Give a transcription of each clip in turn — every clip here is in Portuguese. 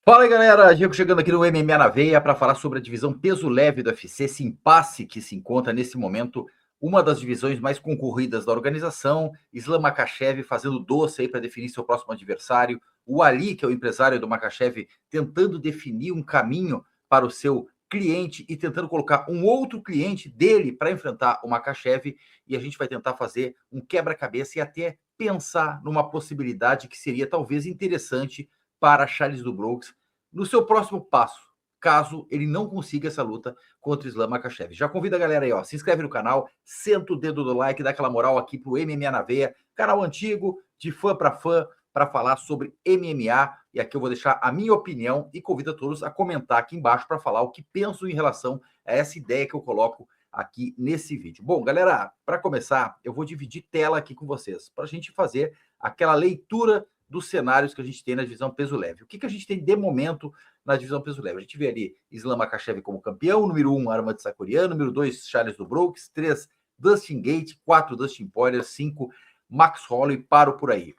Fala aí, galera, Diego chegando aqui no MMA na Veia para falar sobre a divisão peso leve do UFC, esse impasse que se encontra nesse momento, uma das divisões mais concorridas da organização. Islam Makhachev fazendo doce aí para definir seu próximo adversário, o Ali, que é o empresário do Makhachev, tentando definir um caminho para o seu cliente e tentando colocar um outro cliente dele para enfrentar o Makhachev, e a gente vai tentar fazer um quebra-cabeça e até pensar numa possibilidade que seria talvez interessante para Charles do Bronx no seu próximo passo, caso ele não consiga essa luta contra o Islam Makhachev. Já convido a galera aí, ó, se inscreve no canal, senta o dedo do like, dá aquela moral aqui pro MMA na Veia, canal antigo, de fã para falar sobre MMA, e aqui eu vou deixar a minha opinião e convido a todos a comentar aqui embaixo para falar o que pensam em relação a essa ideia que eu coloco aqui nesse vídeo. Bom, galera, para começar, eu vou dividir tela aqui com vocês, para a gente fazer aquela leitura dos cenários que a gente tem na divisão peso leve. O que a gente tem de momento na divisão peso leve? A gente vê ali Islam Makhachev como campeão, número 1, Arman Tsarukyan, número 2, Charles do Bronx, 3, Dustin Gate, 4, Dustin Poirier, 5, Max Holloway, paro por aí.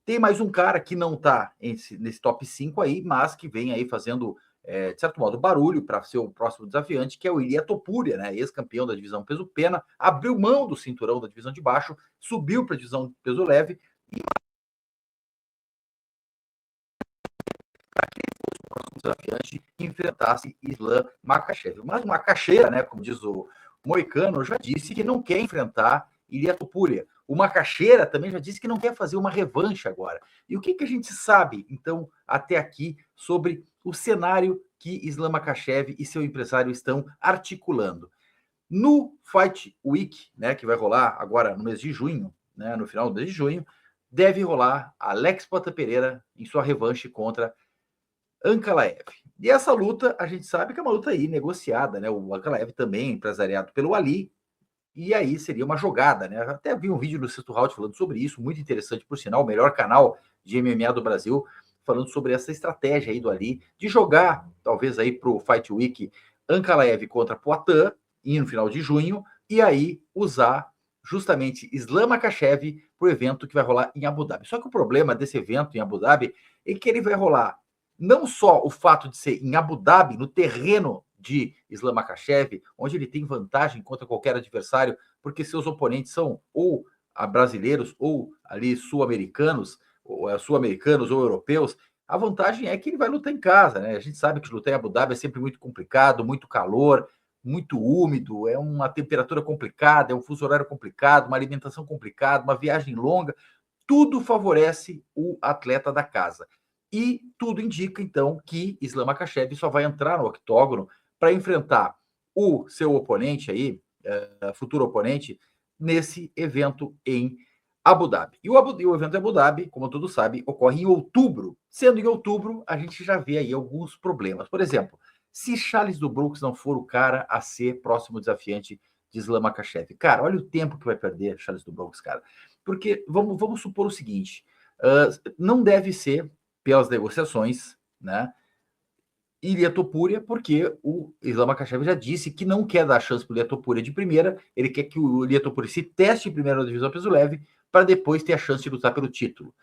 Tem mais um cara que não está nesse top 5 aí, mas que vem aí fazendo, de certo modo, barulho para ser o próximo desafiante, que é o Ilia Topuria, né? Ex-campeão da divisão peso-pena, abriu mão do cinturão da divisão de baixo, subiu para a divisão peso leve e desafiante que enfrentasse Islam Makhachev. Mas o Makhachev, né, como diz o Moicano, já disse que não quer enfrentar Ilia Topuria. O Makhachev também já disse que não quer fazer uma revanche agora. E o que a gente sabe, então, até aqui, sobre o cenário que Islam Makhachev e seu empresário estão articulando? No Fight Week, né, que vai rolar agora no mês de junho, né, no final do mês de junho, deve rolar Alex Poatan Pereira em sua revanche contra Ankalaev. E essa luta, a gente sabe que é uma luta aí negociada, né? O Ankalaev também empresariado pelo Ali, e aí seria uma jogada, né? Até vi um vídeo no Sexto Round falando sobre isso, muito interessante, por sinal, o melhor canal de MMA do Brasil, falando sobre essa estratégia aí do Ali, de jogar, talvez aí pro Fight Week, Ankalaev contra Poatan, e no final de junho, e aí usar justamente Islam Makhachev pro evento que vai rolar em Abu Dhabi. Só que o problema desse evento em Abu Dhabi é que ele vai rolar não só o fato de ser em Abu Dhabi, no terreno de Islam Makhachev, onde ele tem vantagem contra qualquer adversário, porque seus oponentes são ou brasileiros ou ali sul-americanos, ou sul-americanos ou europeus. A vantagem é que ele vai lutar em casa, né? A gente sabe que lutar em Abu Dhabi é sempre muito complicado, muito calor, muito úmido, é uma temperatura complicada, é um fuso horário complicado, uma alimentação complicada, uma viagem longa. Tudo favorece o atleta da casa. E tudo indica, então, que Islam Makhachev só vai entrar no octógono para enfrentar o seu oponente aí, futuro oponente, nesse evento em Abu Dhabi. E o evento em Abu Dhabi, como todos sabem, ocorre em outubro. Sendo em outubro, a gente já vê aí alguns problemas. Por exemplo, se Charles do Bronx não for o cara a ser próximo desafiante de Islam Makhachev, cara, olha o tempo que vai perder Charles do Bronx, cara. Porque vamos supor o seguinte, não deve ser pelas negociações, né? Ilia Topuria, porque o Islam Makhachev já disse que não quer dar chance para o Ilia Topuria de primeira, ele quer que o Ilia Topuria se teste primeiro na divisão peso leve, para depois ter a chance de lutar pelo título.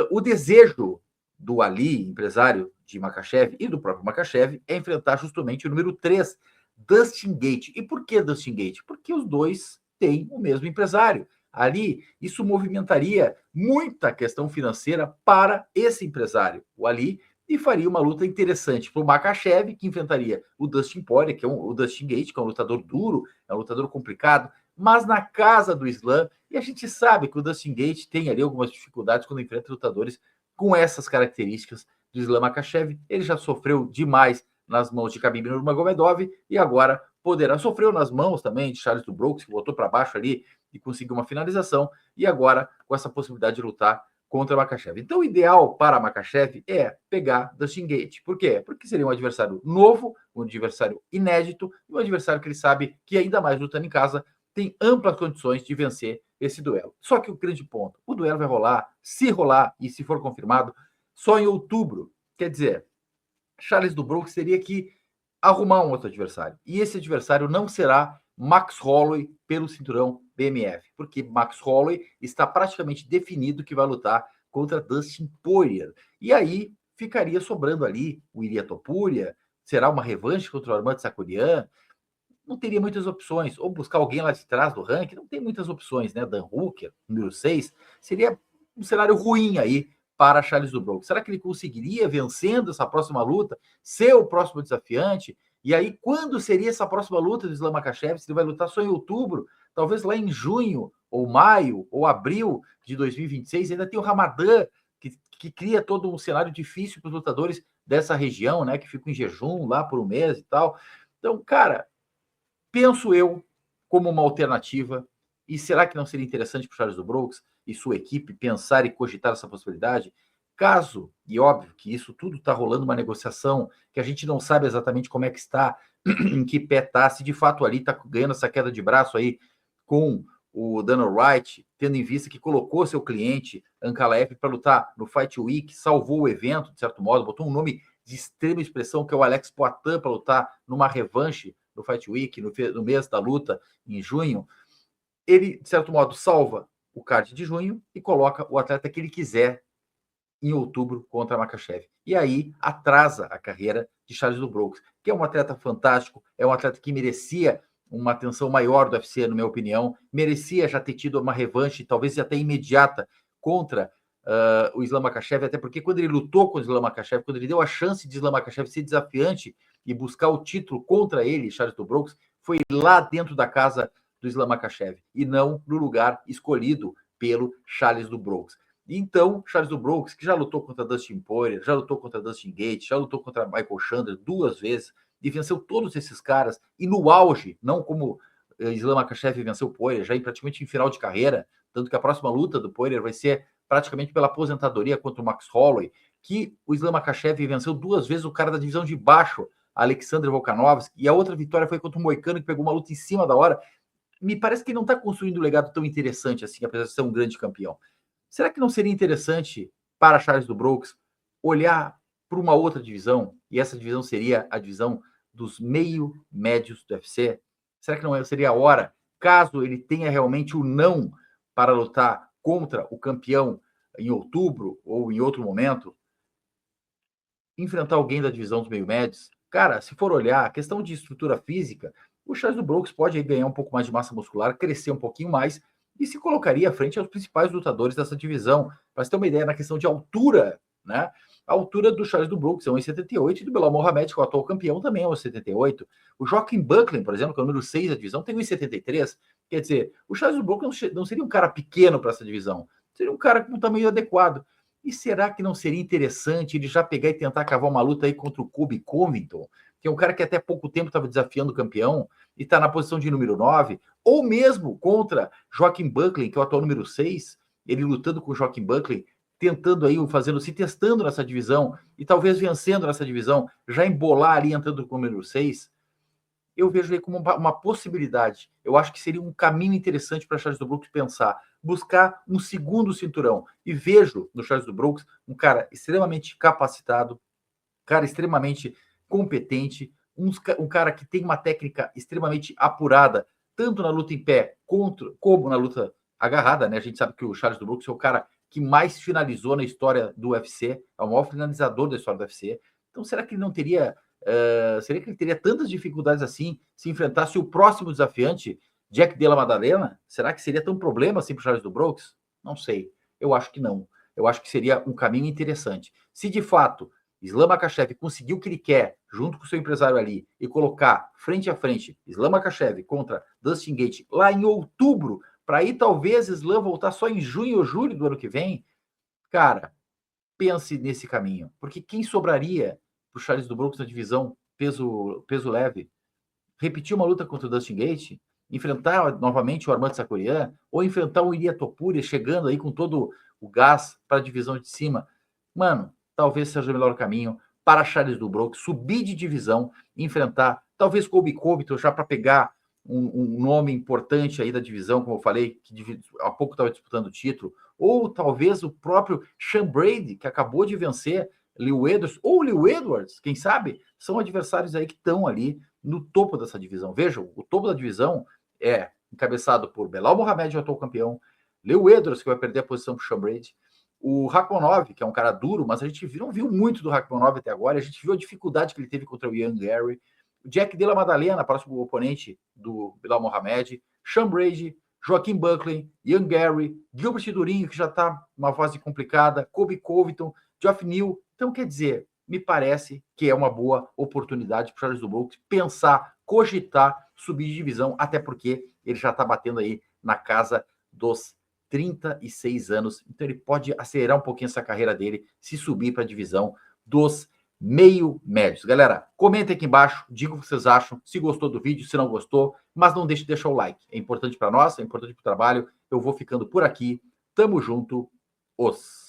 O desejo do Ali, empresário de Makhachev e do próprio Makhachev, é enfrentar justamente o número 3, Dustin Gate. E por que Dustin Gate? Porque os dois têm o mesmo empresário. Ali, isso movimentaria muita questão financeira para esse empresário, o Ali, e faria uma luta interessante para o Makhachev, que enfrentaria o Dustin Poirier, que é o Dustin Gate, que é um lutador duro, é um lutador complicado, mas na casa do Islam, e a gente sabe que o Dustin Gate tem ali algumas dificuldades quando enfrenta lutadores com essas características do Islam Makhachev. Ele já sofreu demais nas mãos de Khabib Nurmagomedov e agora poderá. Sofreu nas mãos também de Charles do Bronx, que botou para baixo ali e conseguiu uma finalização, e agora com essa possibilidade de lutar contra Makhachev. Então, o ideal para Makhachev é pegar Dustin Gate. Por quê? Porque seria um adversário novo, um adversário inédito, um adversário que ele sabe que, ainda mais lutando em casa, tem amplas condições de vencer esse duelo. Só que o grande ponto, o duelo vai rolar, se rolar e se for confirmado, só em outubro. Quer dizer, Charles do Bronx teria que arrumar um outro adversário. E esse adversário não será Max Holloway pelo cinturão BMF, porque Max Holloway está praticamente definido que vai lutar contra Dustin Poirier. E aí ficaria sobrando ali o Ilia Topuria, será uma revanche contra o Armando Tsakurian, não teria muitas opções, ou buscar alguém lá de trás do ranking, não tem muitas opções, né? Dan Hooker, número 6, seria um cenário ruim aí para Charles do Bronx. Será que ele conseguiria, vencendo essa próxima luta, ser o próximo desafiante? E aí, quando seria essa próxima luta do Islam Makhachev? Se ele vai lutar só em outubro, talvez lá em junho, ou maio, ou abril de 2026, ainda tem o Ramadã, que cria todo um cenário difícil para os lutadores dessa região, né? Que ficam em jejum lá por um mês e tal. Então, cara, penso eu como uma alternativa. E será que não seria interessante para o Charles do Bronx e sua equipe pensar e cogitar essa possibilidade? Caso, e óbvio que isso tudo está rolando uma negociação que a gente não sabe exatamente como é que está, em que pé está, se de fato ali está ganhando essa queda de braço aí com o Dana White, tendo em vista que colocou seu cliente, Ankalaev, para lutar no Fight Week, salvou o evento, de certo modo, botou um nome de extrema expressão, que é o Alex Poitin, para lutar numa revanche no Fight Week, no mês da luta, em junho. Ele, de certo modo, salva o card de junho e coloca o atleta que ele quiser em outubro contra a Makhachev. E aí atrasa a carreira de Charles do Bronx, que é um atleta fantástico, é um atleta que merecia uma atenção maior do UFC, na minha opinião, merecia já ter tido uma revanche, talvez até imediata, contra o Islam Makhachev, até porque quando ele lutou com o Islam Makhachev, quando ele deu a chance de Islam Makhachev ser desafiante e buscar o título contra ele, Charles do Bronx, foi lá dentro da casa do Islam Makhachev, e não no lugar escolhido pelo Charles do Bronx. Então, Charles do Bronx, que já lutou contra Dustin Poirier, já lutou contra Dustin Gaethje, já lutou contra Michael Chandler 2 vezes, e venceu todos esses caras, e no auge, não como Islam Makhachev venceu o Poirier, já praticamente em final de carreira, tanto que a próxima luta do Poirier vai ser praticamente pela aposentadoria contra o Max Holloway, que o Islam Makhachev venceu 2 vezes o cara da divisão de baixo, Alexander Volkanovski, e a outra vitória foi contra o Moicano, que pegou uma luta em cima da hora. Me parece que ele não está construindo um legado tão interessante assim, apesar de ser um grande campeão. Será que não seria interessante para Charles do Bronx olhar para uma outra divisão? E essa divisão seria a divisão dos meio-médios do UFC? Será que não seria a hora, caso ele tenha realmente o não para lutar contra o campeão em outubro ou em outro momento, enfrentar alguém da divisão dos meio-médios? Cara, se for olhar a questão de estrutura física, o Charles do Bronx pode ganhar um pouco mais de massa muscular, crescer um pouquinho mais e se colocaria à frente aos principais lutadores dessa divisão. Para você ter uma ideia, na questão de altura, né? A altura do Charles do Bronx é 1,78 e do Belal Mohamed, que é o atual campeão, também é 1,78. O Joaquim Buckley, por exemplo, que é o número 6 da divisão, tem 1,73. Quer dizer, o Charles do Bronx não seria um cara pequeno para essa divisão, seria um cara com um tamanho adequado. E será que não seria interessante ele já pegar e tentar cavar uma luta aí contra o Colby Covington, que é um cara que até pouco tempo estava desafiando o campeão e está na posição de número 9, ou mesmo contra Joaquim Buckley, que é o atual número 6, ele lutando com o Joaquim Buckley, tentando aí, se testando nessa divisão e talvez vencendo nessa divisão, já embolar ali entrando com o número 6, eu vejo ele como uma possibilidade. Eu acho que seria um caminho interessante para Charles do Bronx pensar, buscar um segundo cinturão. E vejo no Charles do Bronx um cara extremamente capacitado, cara extremamente competente, um cara que tem uma técnica extremamente apurada, tanto na luta em pé como na luta agarrada, né? A gente sabe que o Charles do Bronx é o cara que mais finalizou na história do UFC, é o maior finalizador da história do UFC. Então, será que ele não teria... seria que ele teria tantas dificuldades assim se enfrentasse o próximo desafiante, Jack Della Maddalena? Será que seria tão problema assim para o Charles do Bronx? Não sei. Eu acho que não. Eu acho que seria um caminho interessante. Se de fato Islam Makhachev conseguiu o que ele quer, junto com o seu empresário ali, e colocar frente a frente Islam Makhachev contra Dustin Gaethje lá em outubro, para aí talvez Islam voltar só em junho ou julho do ano que vem, cara, pense nesse caminho. Porque quem sobraria para o Charles do Bronx na divisão peso leve? Repetir uma luta contra o Dustin Gaethje? Enfrentar novamente o Armando Tsakurian? Ou enfrentar o Ilia Topuria chegando aí com todo o gás para a divisão de cima? Mano, talvez seja o melhor caminho para Charles do Bronx subir de divisão, enfrentar talvez Colby Covington já para pegar um nome importante aí da divisão, como eu falei, que há pouco estava disputando o título, ou talvez o próprio Sean Brady, que acabou de vencer Lew Edwards, ou Lew Edwards, quem sabe, são adversários aí que estão ali no topo dessa divisão. Vejam, o topo da divisão é encabeçado por Belal Mohamed, o atual campeão, Lew Edwards, que vai perder a posição para o Sean Brady, O Rakhmonov, que é um cara duro, mas a gente não viu muito do Rakhmonov até agora. A gente viu a dificuldade que ele teve contra o Ian Gary. O Jack Della Maddalena, próximo oponente do Bilal Mohamed. Sean Brady, Joaquim Buckley, Ian Gary, Gilbert Durinho, que já está numa fase complicada, Colby Covington, Geoff Neal. Então, quer dizer, me parece que é uma boa oportunidade para o Charles Dubois pensar, cogitar, subir de divisão, até porque ele já está batendo aí na casa dos 36 anos, então ele pode acelerar um pouquinho essa carreira dele, se subir para a divisão dos meio médios. Galera, comentem aqui embaixo, digam o que vocês acham, se gostou do vídeo, se não gostou, mas não deixe de deixar o like, é importante para nós, é importante para o trabalho. Eu vou ficando por aqui, tamo junto, os